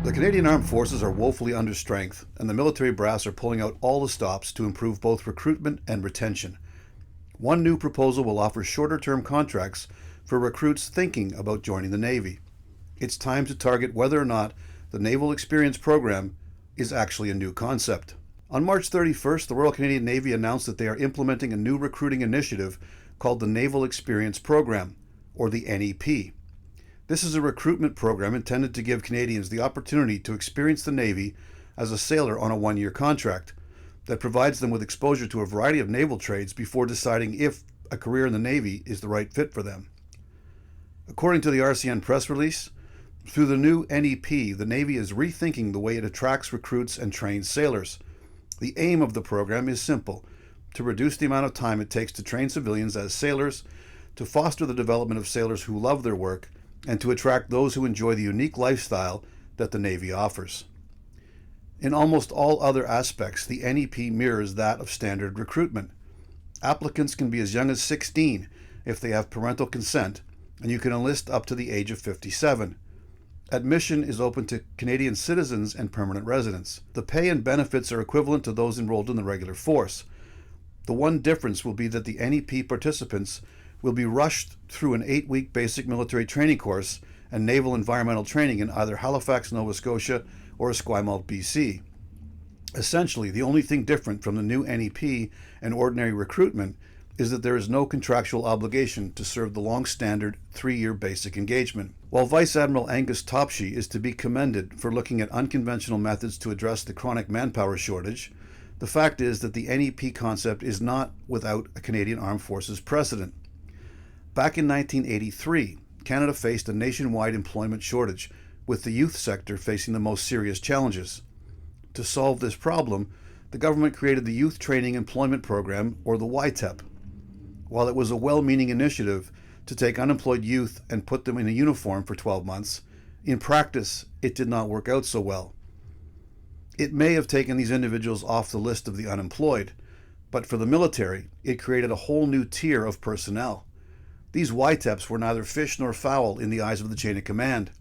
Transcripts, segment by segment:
The Canadian Armed Forces are woefully understrength, and the military brass are pulling out all the stops to improve both recruitment and retention. One new proposal will offer shorter-term contracts for recruits thinking about joining the Navy. It's time to target whether or not the Naval Experience Program is actually a new concept. On March 31st, the Royal Canadian Navy announced that they are implementing a new recruiting initiative called the Naval Experience Program, or the NEP. This is a recruitment program intended to give Canadians the opportunity to experience the Navy as a sailor on a one-year contract that provides them with exposure to a variety of naval trades before deciding if a career in the Navy is the right fit for them. According to the RCN press release, through the new NEP, the Navy is rethinking the way it attracts, recruits, and trains sailors. The aim of the program is simple: to reduce the amount of time it takes to train civilians as sailors, to foster the development of sailors who love their work, and to attract those who enjoy the unique lifestyle that the Navy offers. In almost all other aspects, the NEP mirrors that of standard recruitment. Applicants can be as young as 16 if they have parental consent, and you can enlist up to the age of 57. Admission is open to Canadian citizens and permanent residents. The pay and benefits are equivalent to those enrolled in the regular force. The one difference will be that the NEP participants will be rushed through an 8-week basic military training course and naval environmental training in either Halifax, Nova Scotia, or Esquimalt, BC. Essentially, the only thing different from the new NEP and ordinary recruitment is that there is no contractual obligation to serve the long-standard 3-year basic engagement. While Vice Admiral Angus Topshee is to be commended for looking at unconventional methods to address the chronic manpower shortage, the fact is that the NEP concept is not without a Canadian Armed Forces precedent. Back in 1983, Canada faced a nationwide employment shortage, with the youth sector facing the most serious challenges. To solve this problem, the government created the Youth Training Employment Program, or the YTEP. While it was a well-meaning initiative to take unemployed youth and put them in a uniform for 12 months, in practice, it did not work out so well. It may have taken these individuals off the list of the unemployed, but for the military, it created a whole new tier of personnel. These YTEPs were neither fish nor fowl in the eyes of the chain of command.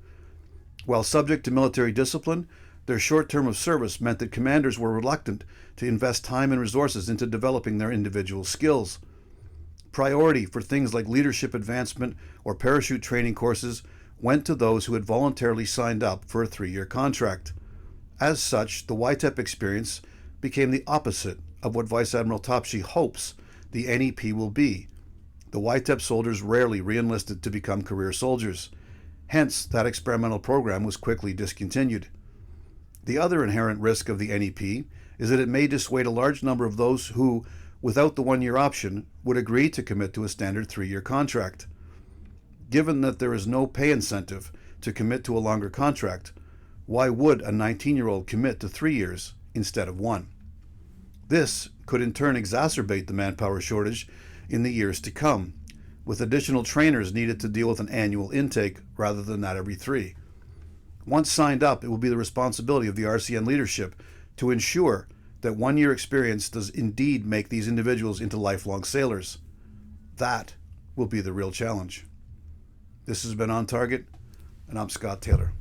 While subject to military discipline, their short term of service meant that commanders were reluctant to invest time and resources into developing their individual skills. Priority for things like leadership advancement or parachute training courses went to those who had voluntarily signed up for a 3-year contract. As such, the YTEP experience became the opposite of what Vice Admiral Topshee hopes the NEP will be. The YTEP soldiers rarely re-enlisted to become career soldiers. Hence, that experimental program was quickly discontinued. The other inherent risk of the NEP is that it may dissuade a large number of those who, without the 1-year option, would agree to commit to a standard 3-year contract. Given that there is no pay incentive to commit to a longer contract, why would a 19-year-old commit to 3 years instead of 1? This could in turn exacerbate the manpower shortage in the years to come, with additional trainers needed to deal with an annual intake rather than that every 3. Once signed up, it will be the responsibility of the RCN leadership to ensure that 1-year experience does indeed make these individuals into lifelong sailors. That will be the real challenge. This has been On Target, and I'm Scott Taylor.